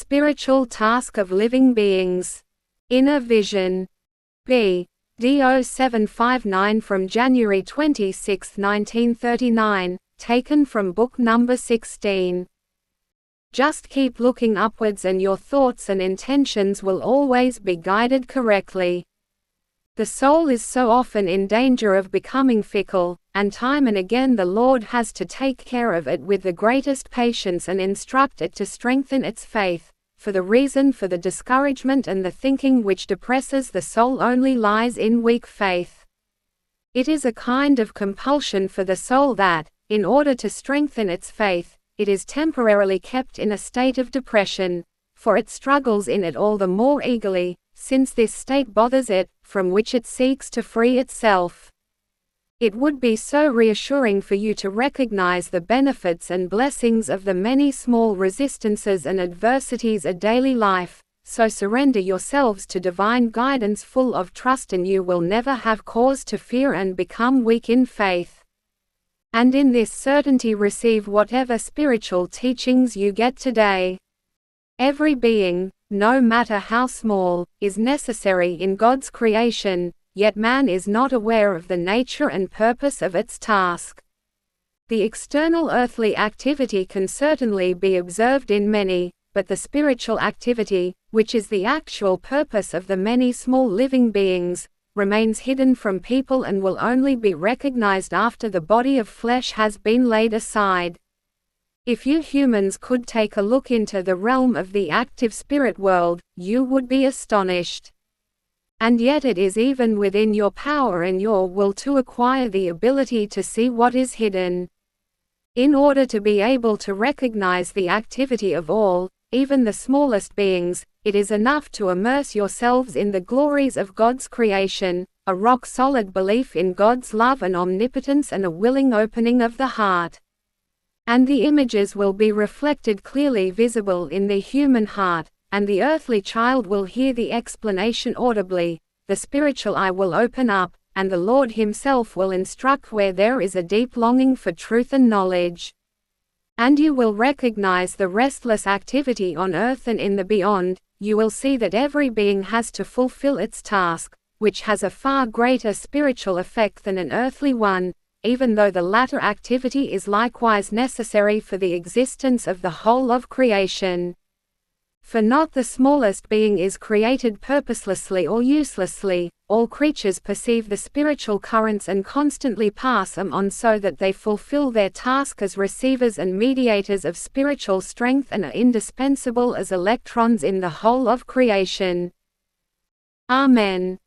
spiritual task of living beings. Inner Vision. BD0759 from January 26, 1939, taken from book number 16. Just keep looking upwards and your thoughts and intentions will always be guided correctly. The soul is so often in danger of becoming fickle, and time and again the Lord has to take care of it with the greatest patience and instruct it to strengthen its faith, for the reason for the discouragement and the thinking which depresses the soul only lies in weak faith. It is a kind of compulsion for the soul that, in order to strengthen its faith, it is temporarily kept in a state of depression, for it struggles in it all the more eagerly, since this state bothers it, from which it seeks to free itself. It would be so reassuring for you to recognize the benefits and blessings of the many small resistances and adversities of daily life, so surrender yourselves to divine guidance full of trust and you will never have cause to fear and become weak in faith. And in this certainty receive whatever spiritual teachings you get today. Every being, no matter how small, is necessary in God's creation, yet man is not aware of the nature and purpose of its task. The external earthly activity can certainly be observed in many, but the spiritual activity, which is the actual purpose of the many small living beings, remains hidden from people and will only be recognized after the body of flesh has been laid aside. If you humans could take a look into the realm of the active spirit world, you would be astonished. And yet it is even within your power and your will to acquire the ability to see what is hidden. In order to be able to recognize the activity of all, even the smallest beings, it is enough to immerse yourselves in the glories of God's creation, a rock-solid belief in God's love and omnipotence and a willing opening of the heart. And the images will be reflected clearly visible in the human heart, and the earthly child will hear the explanation audibly, the spiritual eye will open up, and the Lord Himself will instruct where there is a deep longing for truth and knowledge. And you will recognize the restless activity on earth and in the beyond. You will see that every being has to fulfill its task, which has a far greater spiritual effect than an earthly one, even though the latter activity is likewise necessary for the existence of the whole of creation. For not the smallest being is created purposelessly or uselessly, all creatures perceive the spiritual currents and constantly pass them on so that they fulfill their task as receivers and mediators of spiritual strength and are indispensable as electrons in the whole of creation. Amen.